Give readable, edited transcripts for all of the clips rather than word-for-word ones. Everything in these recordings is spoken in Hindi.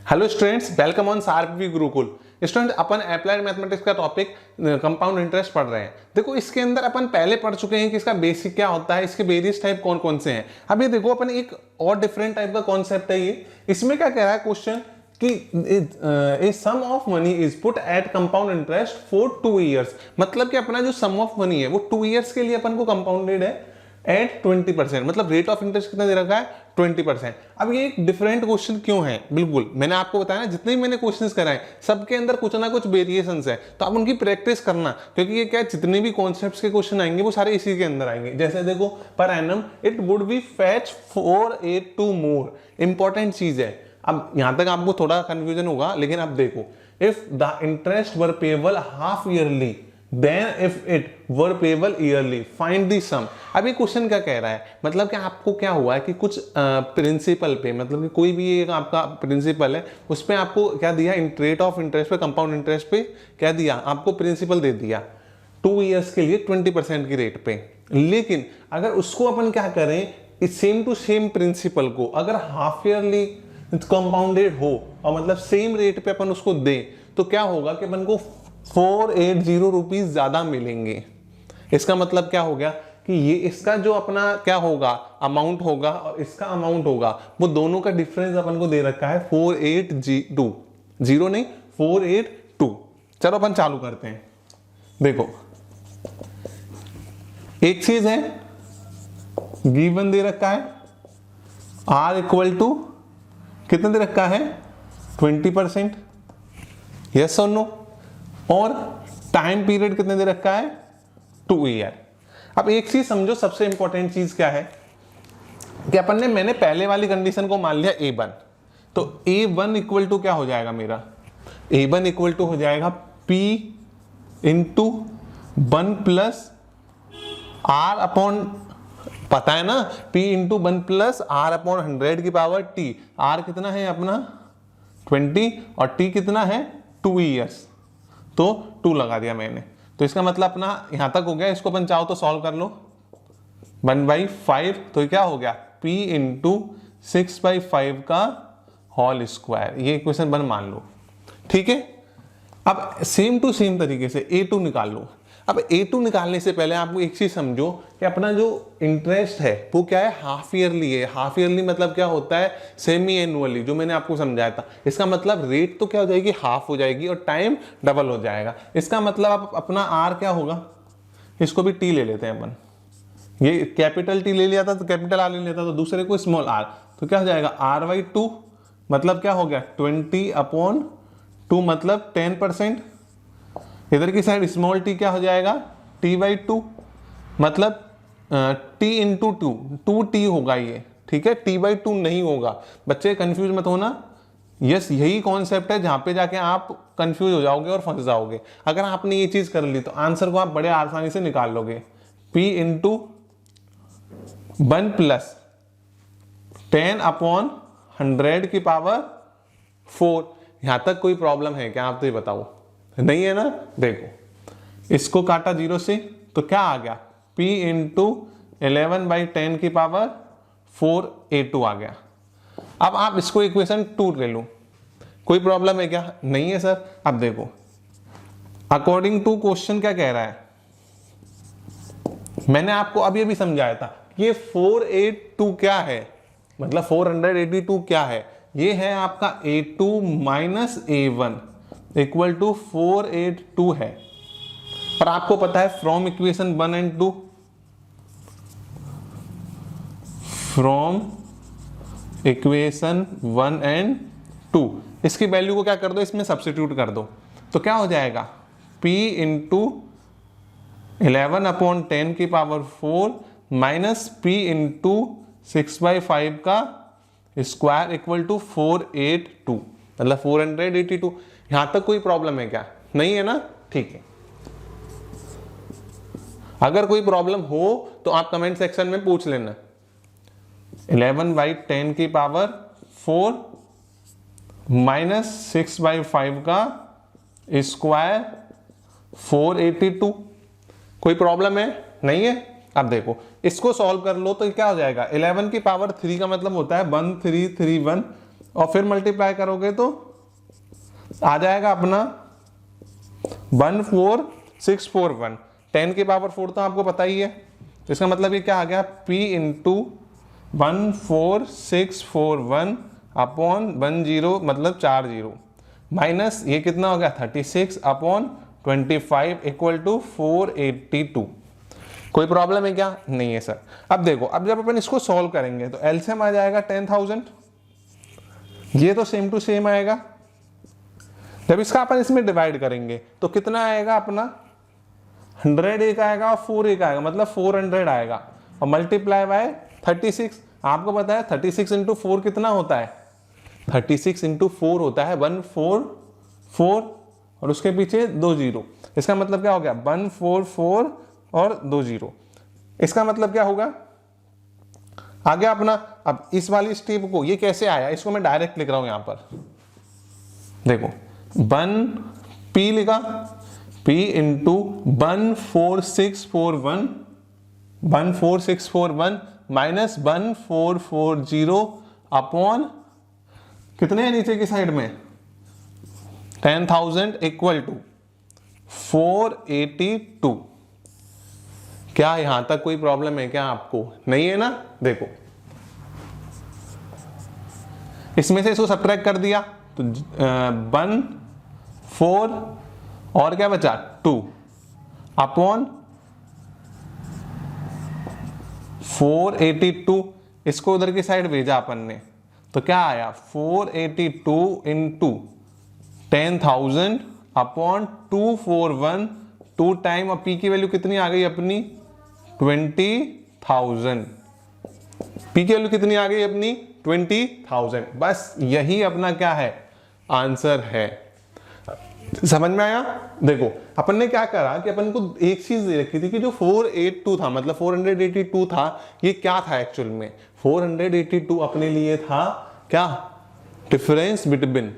हेलो स्टूडेंट्स, वेलकम ऑन सार्पवी गुरुकुल। स्टूडेंट, अपन अप्लाइड मैथमेटिक्स का टॉपिक कंपाउंड इंटरेस्ट पढ़ रहे हैं। देखो, इसके अंदर अपन पहले पढ़ चुके हैं कि इसका बेसिक क्या होता है, इसके वेरियस टाइप कौन कौन से हैं। अब ये देखो, अपन एक और डिफरेंट टाइप का कॉन्सेप्ट है ये। इसमें क्या कह रहा है क्वेश्चन कि a sum of money is put at compound interest for 2 years. मतलब कि अपना जो सम ऑफ मनी है वो 2 ईयर्स के लिए अपन को कंपाउंडेड है एट 20%। मतलब रेट ऑफ इंटरेस्ट कितना दे रखा है, 20%। अब ये एक डिफरेंट क्वेश्चन क्यों है, बिल्कुल मैंने आपको बताया ना, जितने भी मैंने क्वेश्चंस कराए सबके अंदर कुछ ना कुछ वेरिएशंस है, तो आप उनकी प्रैक्टिस करना, क्योंकि ये क्या जितने भी कॉन्सेप्ट्स के क्वेश्चन आएंगे वो सारे इसी के अंदर आएंगे। जैसे देखो, per annum it would be fetch 482 more. Important चीज है। अब यहां तक आपको थोड़ा कंफ्यूजन होगा, लेकिन अब देखो, if the interest were payable half yearly then if it were payable yearly find the sum। अब ये क्वेश्चन क्या कह रहा है, मतलब कि आपको क्या हुआ है कि कुछ प्रिंसिपल पे, मतलब कि कोई भी एक आपका प्रिंसिपल है उस पे आपको क्या दिया, रेट ऑफ इंटरेस्ट पे, कंपाउंड इंटरेस्ट पे क्या दिया, आपको प्रिंसिपल दे दिया 2 ईयर्स के लिए 20% की रेट पे। लेकिन अगर उसको अपन क्या करें, सेम टू सेम प्रिंसिपल को अगर हाफ ईयरली कंपाउंडेड हो और मतलब सेम रेट पे अपन उसको दें, तो क्या होगा कि अपन को 480 रुपीज ज्यादा मिलेंगे। इसका मतलब क्या हो गया कि ये इसका जो अपना क्या होगा, अमाउंट होगा और इसका अमाउंट होगा, वो दोनों का डिफरेंस अपन को दे रखा है 482, जीरो नहीं 482। चलो अपन चालू करते हैं। देखो, एक चीज है, गिवन दे रखा है R इक्वल टू कितना दे रखा है, 20%, यस और नो, और टाइम पीरियड कितने दे रखा है, 2 ईयर। अब एक चीज समझो, सबसे इंपॉर्टेंट चीज क्या है कि अपन ने, मैंने पहले वाली कंडीशन को मान लिया A1, तो A1 इक्वल टू क्या हो जाएगा मेरा, A1 इक्वल टू हो जाएगा P into 1 plus R upon, पता है ना, P into 1 plus R upon 100 की पावर T। R कितना है अपना 20 और T कितना है 2 ईयर्स, तो 2 लगा दिया मैंने। तो इसका मतलब अपना यहां तक हो गया। इसको अपन चाहो तो सॉल्व कर लो, 1/5, तो क्या हो गया P इंटू 6/5 का होल स्क्वायर। ये इक्वेशन 1 मान लो, ठीक है। अब सेम टू सेम तरीके से A2 निकाल लो। अब A2 निकालने से पहले आपको एक चीज समझो कि अपना जो इंटरेस्ट है वो क्या है, हाफ ईयरली है। हाफ ईयरली मतलब क्या होता है, सेमी एनुअली, जो मैंने आपको समझाया था। इसका मतलब रेट तो क्या हो जाएगी, हाफ हो जाएगी और टाइम डबल हो जाएगा। इसका मतलब अपना R क्या होगा, इसको भी T ले लेते हैं अपन। ये कैपिटल T ले लिया था तो कैपिटल R ले लेता, तो दूसरे को स्मॉल r, तो क्या हो जाएगा R/2, मतलब क्या हो गया 20/2, मतलब 10%। इधर की साइड स्मॉल t क्या हो जाएगा, T/2, मतलब T इंटू 2T होगा ये, ठीक है। T/2 नहीं होगा। बच्चे कंफ्यूज मत होना, यस यही कॉन्सेप्ट है जहां पे जाके आप कंफ्यूज हो जाओगे और फंस जाओगे। अगर आपने ये चीज कर ली तो आंसर को आप बड़े आसानी से निकाल लोगे। P इंटू 1 प्लस 10/100 की पावर 4। यहां तक कोई प्रॉब्लम है क्या, आप तो ये बताओ, नहीं है ना। देखो, इसको काटा 0 से तो क्या आ गया, P इंटू 11/10 की पावर 4A2 आ गया। अब आप इसको इक्वेशन 2 ले लो, कोई प्रॉब्लम है क्या, नहीं है सर। अब देखो, अकॉर्डिंग टू क्वेश्चन क्या कह रहा है, मैंने आपको अभी अभी समझाया था, ये 482 क्या है, मतलब 482 क्या है, ये है आपका A2 minus A1 equal to 482 है। पर आपको पता है from equation 1 and 2, from equation 1 and 2 इसकी वैल्यू को क्या कर दो, इसमें सब्स्टिट्यूट कर दो, तो क्या हो जाएगा P इंटू 11/10 की पावर 4 माइनस P इंटू 6/5 का स्क्वायर इक्वल टू 482, मतलब 482। यहां तक कोई प्रॉब्लम है क्या, नहीं है ना, ठीक है। अगर कोई प्रॉब्लम हो तो आप कमेंट सेक्शन में पूछ लेना। 11/10 की पावर 4 माइनस 6/5 का स्क्वायर 482, कोई प्रॉब्लम है, नहीं है। अब देखो, इसको सॉल्व कर लो तो क्या हो जाएगा, 11 की पावर 3 का मतलब होता है 1331 और फिर मल्टीप्लाई करोगे तो आ जाएगा अपना 14641। 10 की पावर 4 तो आपको पता ही है, तो इसका मतलब ये क्या आ गया, p इंटू 14641 अपॉन 10 मतलब 40 माइनस ये कितना हो गया 36 अपॉन 25 इक्वल टू 482। कोई प्रॉब्लम है क्या? नहीं है सर। अब देखो, अब जब अपन इसको सॉल्व करेंगे तो एलसीएम आ जाएगा 10,000, ये तो सेम टू सेम आएगा। जब इसका अपन इसमें डिवाइड करेंगे तो कितना आएगा अपना 100 एक आएगा और 4 एक आएगा, मतलब 400 आएगा, और मल्टीप्लाई बाय 36। आपको पता है 36 इंटू 4 कितना होता है, 36 इंटू 4 होता है 144 और उसके पीछे 2 जीरो। इसका मतलब क्या हो गया 144 और 2 जीरो। इसका मतलब क्या होगा, आ गया अपना। अब इस वाली स्टेप को ये कैसे आया, इसको मैं डायरेक्ट लिख रहा हूं यहां पर। देखो 1 p लिखा, p इंटू 14641 माइनस 1440 अपॉन कितने हैं नीचे की साइड में 10,000 इक्वल टू 482। क्या यहां तक कोई प्रॉब्लम है क्या आपको? नहीं है ना। देखो इसमें से इसको सब्ट्रैक्ट कर दिया तो 1 4 और क्या बचा 2 अपॉन 482। इसको उधर की साइड भेजा अपन ने तो क्या आया 482 इंटू 10,000 अपॉन 241 2 टाइम, और पी की वैल्यू कितनी आ गई अपनी 20,000। पी की वैल्यू कितनी आ गई अपनी 20,000। बस यही अपना क्या है आंसर है। समझ में आया? देखो अपन ने क्या करा कि अपन को एक चीज दे रखी थी कि जो 482 था, मतलब 482 था, ये क्या था एक्चुअल में 482 अपने लिए था क्या, डिफरेंस बिटवीन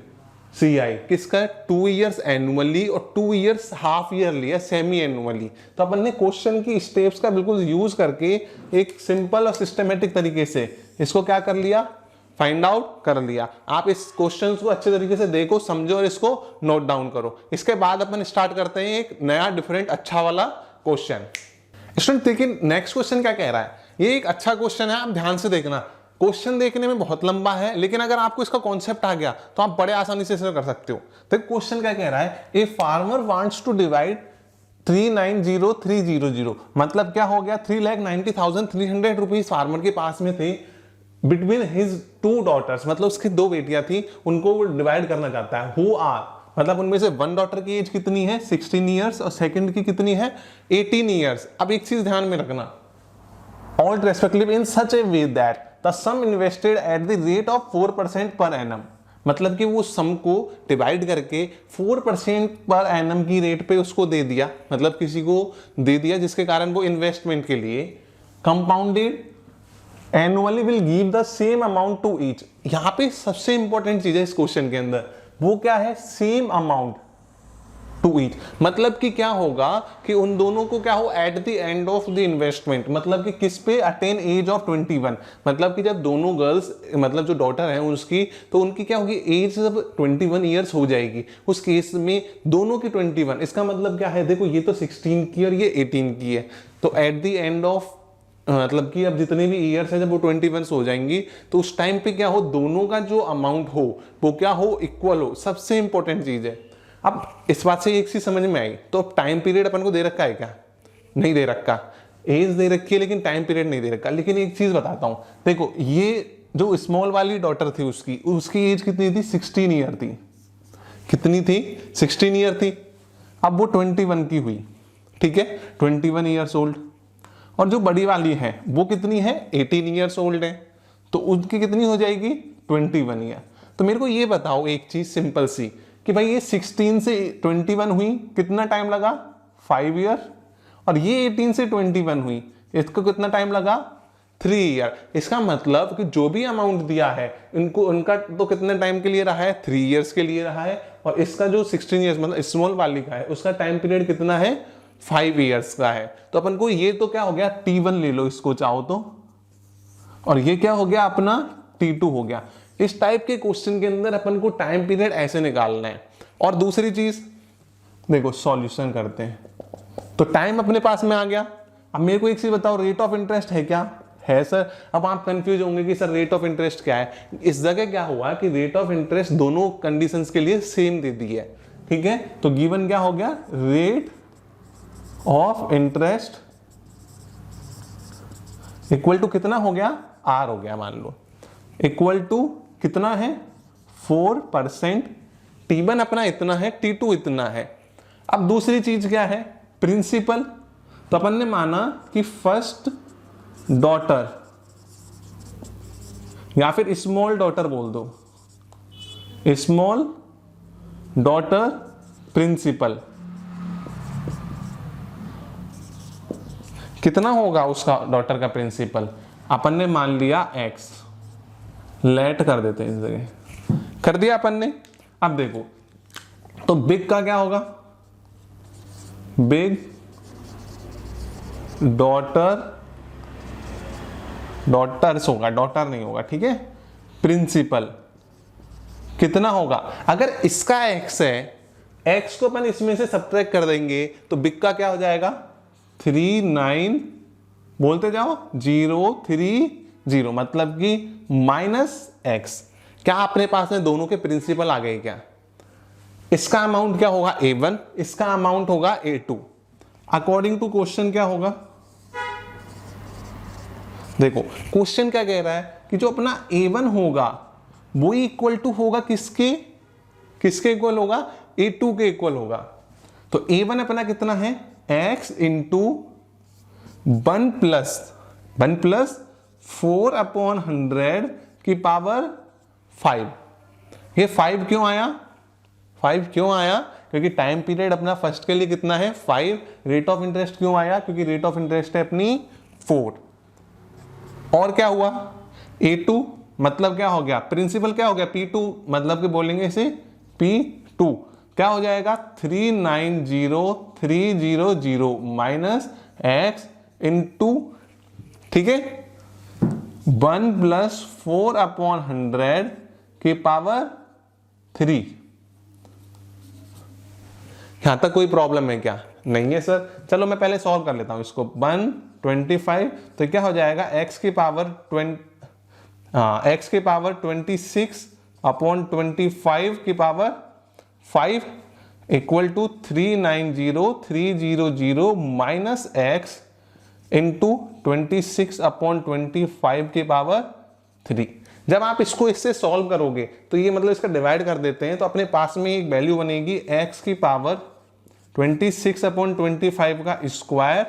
CI किसका 2 इयर्स एनुअली और 2 इयर्स हाफ ईयरली या सेमी एनुअली। तो अपन ने क्वेश्चन की स्टेप्स का बिल्कुल यूज करके एक सिंपल और सिस्टमेटिक तरीके से इसको क्या कर लिया, फाइंड आउट कर लिया। आप इस क्वेश्चन को अच्छे तरीके से देखो, समझो और इसको नोट डाउन करो। इसके बाद अपन स्टार्ट करते हैं एक नया डिफरेंट अच्छा वाला क्वेश्चन। स्टूडेंट देखिए नेक्स्ट क्वेश्चन क्या कह रहा है, ये एक अच्छा क्वेश्चन है, आप ध्यान से देखना। क्वेश्चन देखने में बहुत लंबा है, लेकिन अगर आपको इसका कॉन्सेप्ट आ गया तो आप बड़े आसानी से इसे कर सकते हो। तो क्वेश्चन क्या कह रहा है, a farmer wants to divide 390,300, मतलब क्या हो गया 3,90,300 रुपीज फार्मर के पास में थे बिटवीन हिज 2 डॉटर्स, मतलब उसकी 2 बेटियां थी, उनको वो डिवाइड करना चाहता है। हु आर, मतलब उनमें से 1 डॉटर की एज कितनी है 16 ईयर्स और सेकंड की कितनी है 18 ईयर्स। अब एक चीज ध्यान में रखना, all respective in such a way that the sum invested at the rate of 4% per annum, मतलब कि वो सम को डिवाइड करके 4% पर एनम की रेट पे उसको दे दिया, मतलब किसी को दे दिया, जिसके कारण वो इन्वेस्टमेंट के लिए compounded annually will give the same amount to each. यहां पे सबसे इंपॉर्टेंट चीज है इस क्वेश्चन के अंदर, वो क्या है सेम अमाउंट टू ईच। मतलब कि क्या होगा कि उन दोनों को क्या हो at the end of the investment, मतलब कि किस पे अटेन एज ऑफ 21, मतलब कि जब दोनों गर्ल्स मतलब जो डॉटर है उसकी, तो उनकी क्या होगी एज जब 21 ईयर्स हो जाएगी, उस केस में दोनों की 21। इसका मतलब क्या है, देखो ये तो 16 की और ये 18 की है, तो एट द एंड ऑफ मतलब कि अब जितने भी ईयर्स है जब वो 21 हो जाएंगी, तो उस टाइम पे क्या हो दोनों का जो अमाउंट हो वो क्या हो इक्वल हो। सबसे इंपॉर्टेंट चीज है। अब इस बात से एक चीज समझ में आई, तो अब टाइम पीरियड अपन को दे रखा है क्या, नहीं दे रखा, एज दे रखी है लेकिन टाइम पीरियड नहीं दे रखा। लेकिन एक चीज बताता हूं, देखो ये जो स्मॉल वाली डॉटर थी उसकी एज कितनी थी 16 ईयर थी, कितनी थी 16 ईयर थी। अब वो 21 की हुई, ठीक है 21 ईयर्स ओल्ड, और जो बड़ी वाली है वो कितनी है 18 ईयर्स ओल्ड है, तो उनकी कितनी हो जाएगी 21 ईयर। तो मेरे को ये बताओ एक चीज सिंपल सी कि भाई ये 16 से 21 हुई कितना टाइम लगा 5 ईयर, और ये 18 से 21 हुई इसको कितना टाइम लगा 3 ईयर। इसका मतलब कि जो भी अमाउंट दिया है इनको उनका तो कितने टाइम के लिए रहा है 3 ईयर्स के लिए रहा है, और इसका जो 16 ईयर्स मतलब स्मॉल वाली का है उसका टाइम पीरियड कितना है 5 ईयर्स का है। तो अपन को ये तो क्या हो गया T1 ले लो इसको चाहो तो, और ये क्या हो गया अपना T2 हो गया। इस टाइप के क्वेश्चन के अंदर अपन को टाइम पीरियड ऐसे निकालना है। और दूसरी चीज देखो, सॉल्यूशन करते हैं तो टाइम अपने पास में आ गया। अब मेरे को एक चीज बताओ, रेट ऑफ इंटरेस्ट है क्या? है सर। अब आप कंफ्यूज होंगे कि सर रेट ऑफ इंटरेस्ट क्या है। इस जगह क्या हुआ कि रेट ऑफ इंटरेस्ट दोनों कंडीशंस के लिए सेम दे दी है, ठीक है। तो गिवन क्या हो गया, rate of interest equal to कितना हो गया, आर हो गया मान लो, इक्वल टू कितना है 4%, T1 अपना इतना है, T2 इतना है। अब दूसरी चीज क्या है, प्रिंसिपल। तो अपन ने माना कि फर्स्ट डॉटर या फिर स्मॉल डॉटर बोल दो, स्मॉल डॉटर प्रिंसिपल कितना होगा उसका, डॉटर का प्रिंसिपल अपन ने मान लिया x, लेट कर देते हैं इस जगह, कर दिया अपन ने। अब देखो तो बिग का क्या होगा, बिग डॉटर्स होगा, डॉटर नहीं होगा, ठीक है। प्रिंसिपल कितना होगा, अगर इसका x है, x को अपन इसमें से सब्ट्रैक्ट कर देंगे तो बिग का क्या हो जाएगा 39, बोलते जाओ 030, मतलब कि -x। क्या अपने पास में दोनों के प्रिंसिपल आ गए क्या? इसका अमाउंट क्या होगा A1, इसका अमाउंट होगा A2। अकॉर्डिंग टू क्वेश्चन क्या होगा, देखो क्वेश्चन क्या कह रहा है कि जो अपना A1 होगा वो इक्वल टू होगा किसके, किसके इक्वल होगा, A2 के इक्वल होगा। तो A1 अपना कितना है x इंटू 1 प्लस 4/100 की पावर 5। ये 5 क्यों आया, 5 क्यों आया, क्योंकि टाइम पीरियड अपना फर्स्ट के लिए कितना है 5। रेट ऑफ इंटरेस्ट क्यों आया, क्योंकि रेट ऑफ इंटरेस्ट है अपनी 4। और क्या हुआ A2 मतलब क्या हो गया, प्रिंसिपल क्या हो गया P2, मतलब कि बोलेंगे इसे P2 क्या हो जाएगा 390300 माइनस x इंटू, ठीक है 1 प्लस 4/100 की पावर 3। यहां तक कोई प्रॉब्लम है क्या? नहीं है सर। चलो मैं पहले सॉल्व कर लेता हूं इसको। 125 तो क्या हो जाएगा x की पावर 26/25 की power 5 equal to 390300 minus x into 26/25 की पावर 3। जब आप इसको इससे सॉल्व करोगे तो ये मतलब इसका डिवाइड कर देते हैं तो अपने पास में एक वैल्यू बनेगी x की पावर 26/25 का square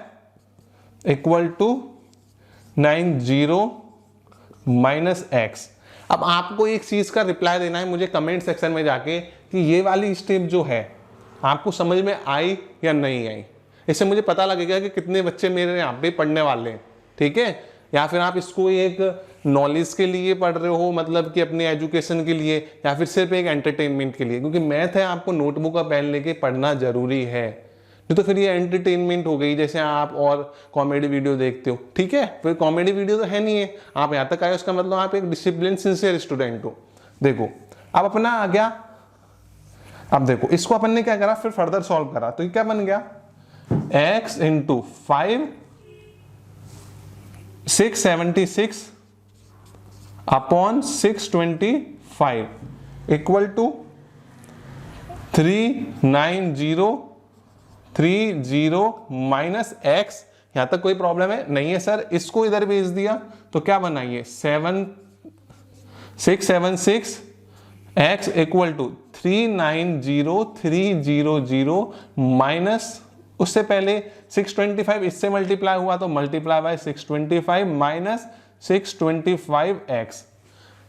equal to 90 minus x। अब आपको एक चीज का रिप्लाई देना है मुझे कमेंट सेक्शन में जाके कि ये वाली स्टेप जो है आपको समझ में आई या नहीं आई। इससे मुझे पता लगेगा कि कितने बच्चे मेरे यहाँ पे पढ़ने वाले हैं, ठीक है। या फिर आप इसको एक नॉलेज के लिए पढ़ रहे हो, मतलब कि अपने एजुकेशन के लिए, या फिर सिर्फ एक एंटरटेनमेंट के लिए, क्योंकि मैथ है आपको नोटबुक का पेन लेके पढ़ना जरूरी है। नहीं तो फिर ये एंटरटेनमेंट हो गई, जैसे आप और कॉमेडी वीडियो देखते हो, ठीक है। फिर कॉमेडी वीडियो तो है नहीं है, आप यहाँ तक आए उसका मतलब आप एक डिसिप्लिन सिंसियर स्टूडेंट हो। देखो अब अपना आ गया, अब देखो इसको अपन ने क्या करा, फिर फर्दर सॉल्व करा तो ये क्या बन गया x into 5 676/625 equal to 390300 minus x। यहां तक कोई प्रॉब्लम है नहीं है सर। इसको इधर भेज दिया तो क्या बनाइए 676 x इक्वल टू 390300 माइनस, उससे पहले 625 इससे मल्टीप्लाई हुआ तो मल्टीप्लाई बाय 625 माइनस 625x।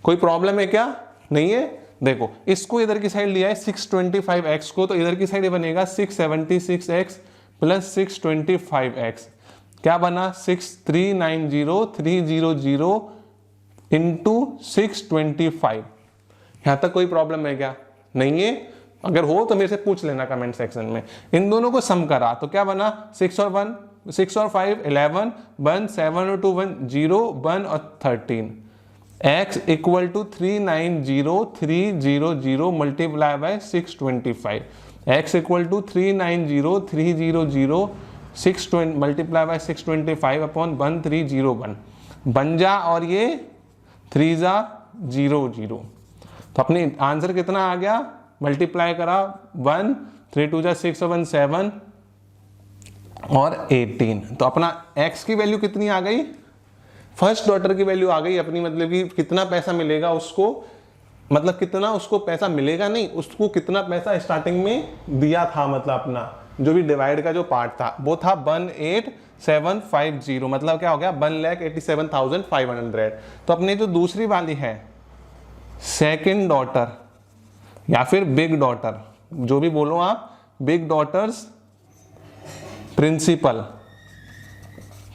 कोई प्रॉब्लम है क्या? नहीं है। देखो इसको इधर की साइड लिया है 625x को, तो इधर की साइड बनेगा 676x प्लस 625x। क्या बना 6390300 इंटू 625। यहां तक कोई प्रॉब्लम है क्या? नहीं है। अगर हो तो मेरे से पूछ लेना कमेंट सेक्शन में। इन दोनों को सम करा तो क्या बना 6 और 5 11, 1 7 और 2 1 0 1 और 13। x equal to 390,300 multiply by 625, x equal to 390,300 multiply by 625 upon 1301 बन जा, और ये 3 जा 0 0। तो अपने आंसर कितना आ गया, मल्टीप्लाई करा 1 3 2 जा 6 1 7 और 18। तो अपना x की वैल्यू कितनी आ गई, फर्स्ट डॉटर की वैल्यू आ गई अपनी, मतलब कि कितना पैसा मिलेगा उसको, मतलब कितना उसको पैसा मिलेगा नहीं, उसको कितना पैसा स्टार्टिंग में दिया था, मतलब अपना जो भी डिवाइड का जो पार्ट था वो था 18750, मतलब क्या हो गया 1,87,500। तो अपने जो दूसरी वाली है सेकंड डॉटर या फिर बिग डॉटर, जो भी बोलो आप, बिग डॉटर्स प्रिंसिपल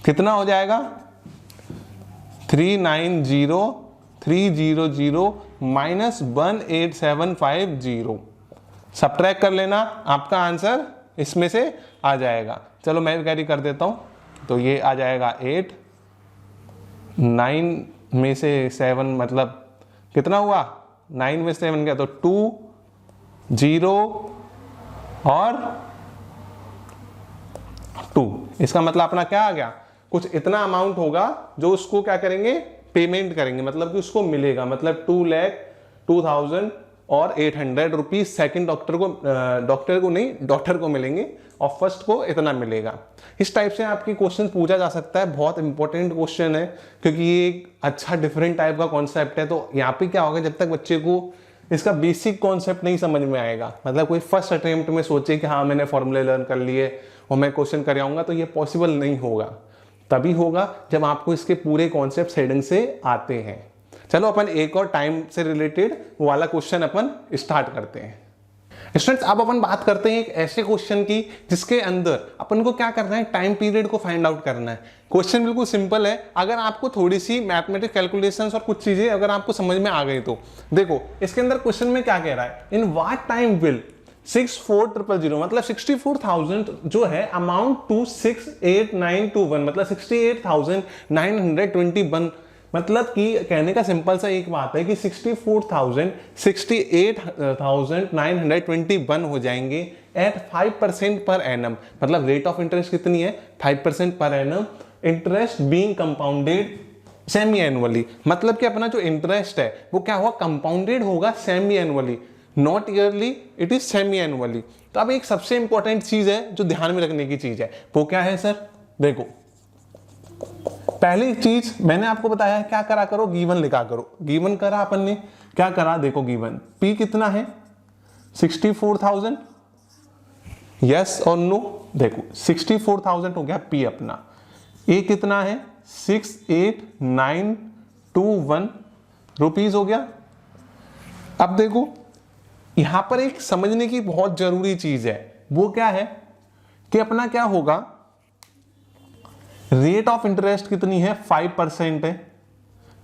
कितना हो जाएगा 390,300 माइनस 18750, सब्ट्रैक्ट कर लेना, आपका आंसर इसमें से आ जाएगा। चलो मैं कैरी कर देता हूं, तो ये आ जाएगा 8, 9 में से 7 मतलब कितना हुआ, 9 में 7 गया तो 2 0 और 2, इसका मतलब अपना क्या आ गया, कुछ इतना अमाउंट होगा जो उसको क्या करेंगे, पेमेंट करेंगे, मतलब कि उसको मिलेगा, मतलब 2,02,800 रुपीज सेकेंड डॉक्टर को नहीं, डॉक्टर को मिलेंगे, और फर्स्ट को इतना मिलेगा। इस टाइप से आपकी क्वेश्चन पूछा जा सकता है, बहुत इंपॉर्टेंट क्वेश्चन है, क्योंकि ये एक अच्छा डिफरेंट टाइप का कॉन्सेप्ट है। तो यहाँ पे क्या होगा, जब तक बच्चे को इसका बेसिक कॉन्सेप्ट नहीं समझ में आएगा, मतलब कोई फर्स्ट अटेम्प्ट में सोचे कि हाँ मैंने फॉर्मूले लर्न कर लिए और मैं क्वेश्चन कर आऊंगा, तो ये पॉसिबल नहीं होगा। तभी होगा जब आपको इसके पूरे कॉन्सेप्ट हेडिंग से आते हैं। चलो अपन एक और टाइम से रिलेटेड वो वाला क्वेश्चन अपन स्टार्ट करते हैं। स्टूडेंट्स अब अपन बात करते हैं एक ऐसे क्वेश्चन की जिसके अंदर अपन को क्या करना है, टाइम पीरियड को फाइंड आउट करना है। क्वेश्चन बिल्कुल सिंपल है, अगर आपको थोड़ी सी मैथमेटिक्स कैलकुलेशंस और कुछ चीजें अगर आपको समझ में आ गई तो देखो इसके अंदर क्वेश्चन में क्या कह रहा है, इन व्हाट टाइम विल 64,000 मतलब 64,000 जो है अमाउंट टू 68921 मतलब 68,921, मतलब कि कहने का सिंपल सा एक बात है कि 68,921 हो जाएंगे एट 5% पर एनम, मतलब रेट ऑफ इंटरेस्ट कितनी है 5% per annum, interest being compounded semi annually, मतलब कि अपना जो इंटरेस्ट है वो क्या होगा, कंपाउंडेड होगा semi annually, not yearly, it is semi annually. तो अब एक सबसे इंपॉर्टेंट चीज है जो ध्यान में रखने की चीज है, वो क्या है सर, देखो पहली चीज मैंने आपको बताया क्या करा करो, गिवन लिखा करो। गिवन करा अपन ने, क्या करा देखो, गिवन पी कितना है 64,000, यस और नो, देखो 64,000 हो गया पी अपना, ए कितना है 68,921 रुपीज हो गया। अब देखो यहां पर एक समझने की बहुत जरूरी चीज है, वो क्या है कि अपना क्या होगा, रेट ऑफ इंटरेस्ट कितनी है 5% है,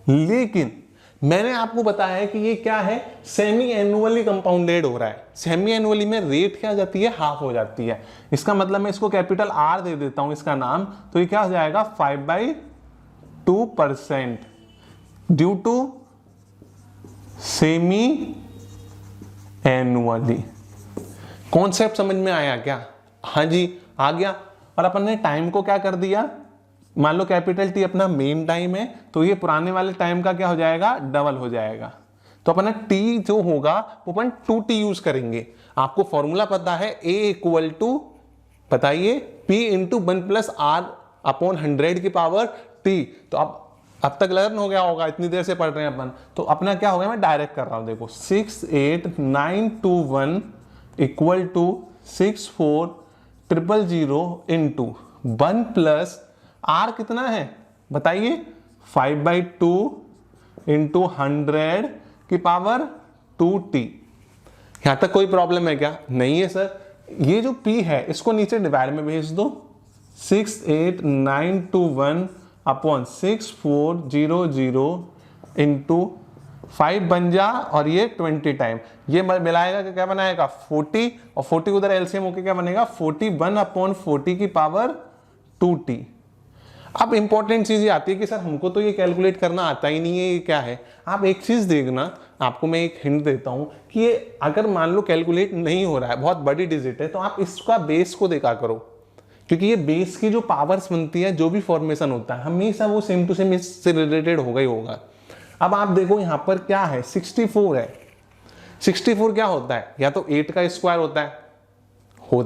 लेकिन मैंने आपको बताया है कि ये क्या है, सेमी एनुअली कंपाउंडेड हो रहा है। सेमी एनुअली में रेट क्या जाती है, हाफ हो जाती है। इसका मतलब मैं इसको कैपिटल आर दे देता हूं इसका नाम, तो ये क्या हो जाएगा 5/2% due to semi annually. Concept समझ में आया क्या, हाँ जी आ गया। और अपन ने टाइम को क्या कर दिया, मान लो कैपिटल टी अपना मेन टाइम है, तो ये पुराने वाले टाइम का क्या हो जाएगा, डबल हो जाएगा। तो अपना टी जो होगा वो अपन 2t यूज करेंगे। आपको फॉर्मूला पता है, a इक्वल टू बताइए p इंटू 1+r/100 की पावर t। तो अब तक लर्न हो गया होगा, इतनी देर से पढ़ रहे हैं अपन। तो अपना क्या हो गया, मैं डायरेक्ट कर रहा हूं, देखो 68,921 इक्वल टू 64,000 इंटू 1+r कितना है बताइए 5/2 इंटू 100 की पावर 2t। यहां तक कोई प्रॉब्लम है क्या, नहीं है सर। ये जो p है इसको नीचे डिवाइड में भेज दो, 68,921 अपॉन 64,000 इंटू 5 बन जा, और ये 20 टाइम, ये मिलाएगा कि क्या बनाएगा 40, और 40 उधर एलसीएम होके क्या बनेगा 41/40 की पावर 2t। अब इंपॉर्टेंट चीज़ ये आती है कि सर हमको तो ये कैलकुलेट करना आता ही नहीं है, ये क्या है। आप एक चीज़ देखना, आपको मैं एक हिंट देता हूँ कि ये अगर मान लो कैलकुलेट नहीं हो रहा है, बहुत बड़ी डिजिट है, तो आप इसका बेस को देखा करो, क्योंकि ये बेस की जो पावर्स बनती है, जो भी फॉर्मेशन होता है, हमेशा वो सेम टू सेम इससे रिलेटेड होगा ही होगा। अब आप देखो यहाँ पर क्या है, 64 है। 64 क्या होता है, या तो 8 का स्क्वायर होता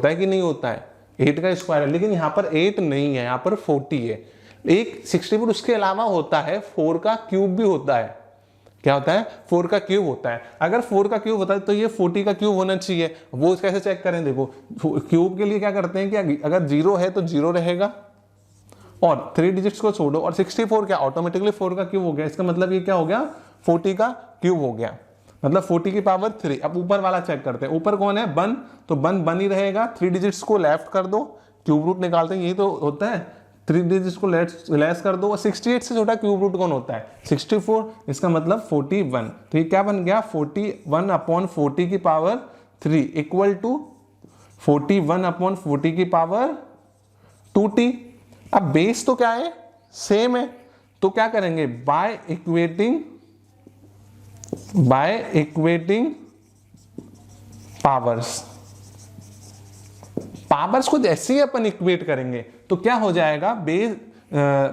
है कि नहीं होता है, 8 का स्क्वायर है, लेकिन यहाँ पर 8 नहीं है, यहाँ पर 40 है। एक 64 उसके अलावा होता है 4 का क्यूब भी होता है। क्या होता है, 4 का क्यूब होता है। अगर 4 का क्यूब होता है तो ये 40 का क्यूब होना चाहिए। वो कैसे चेक करें, देखो क्यूब के लिए क्या करते हैं कि अगर 0 है तो 0 रहेगा और 3 डिजिट्स को छोड़ो, और 64 क्या ऑटोमेटिकली 4 का क्यूब हो गया। इसका मतलब ये क्या हो गया, 40 का क्यूब हो गया, मतलब 40 की पावर 3। अब ऊपर वाला चेक करते हैं, ऊपर कौन है, 1, तो 1 ही रहेगा। 3 डिजिट्स को लेफ्ट कर दो, क्यूब रूट निकालते हैं, यही तो होता है। 3 डिजिट्स को लेस कर दो, और 68 से छोटा क्यूब रूट कौन होता है, 64। इसका मतलब 41। तो ये क्या बन गया, 41/40 की पावर 3 इक्वल टू 41/40 की पावर 2t। अब बेस तो क्या है, सेम है, तो क्या करेंगे, बाय इक्वेटिंग पावर्स को जैसे ही अपन इक्वेट करेंगे तो क्या हो जाएगा,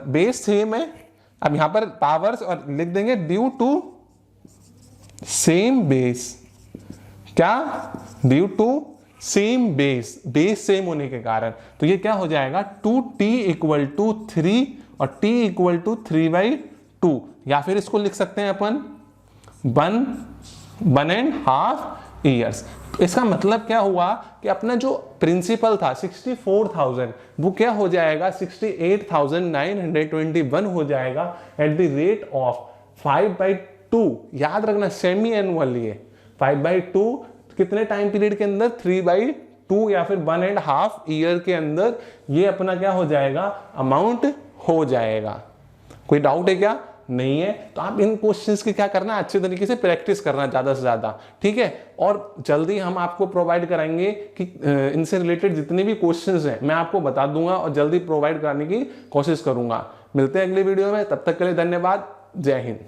बेस सेम है। अब यहां पर पावर्स और लिख देंगे ड्यू टू सेम बेस, क्या, due to same base same होने के कारण। तो ये क्या हो जाएगा, 2t इक्वल टू 3 और t इक्वल टू 3/2, या फिर इसको लिख सकते हैं अपन 1.5 ईयर्स। तो इसका मतलब क्या हुआ कि अपना जो प्रिंसिपल था 64,000 वो क्या हो जाएगा, 68,921 हो जाएगा एट द रेट ऑफ 5/2। याद रखना सेमी एनुअल है, 5/2 कितने टाइम पीरियड के अंदर, 3/2 या फिर 1.5 ईयर के अंदर ये अपना क्या हो जाएगा, अमाउंट हो जाएगा। कोई डाउट है क्या, नहीं है। तो आप इन क्वेश्चंस की क्या करना, अच्छे तरीके से प्रैक्टिस करना ज्यादा से ज्यादा, ठीक है। और जल्दी हम आपको प्रोवाइड कराएंगे कि इनसे रिलेटेड जितने भी क्वेश्चंस हैं मैं आपको बता दूंगा और जल्दी प्रोवाइड कराने की कोशिश करूंगा। मिलते हैं अगले वीडियो में, तब तक के लिए धन्यवाद, जय हिंद।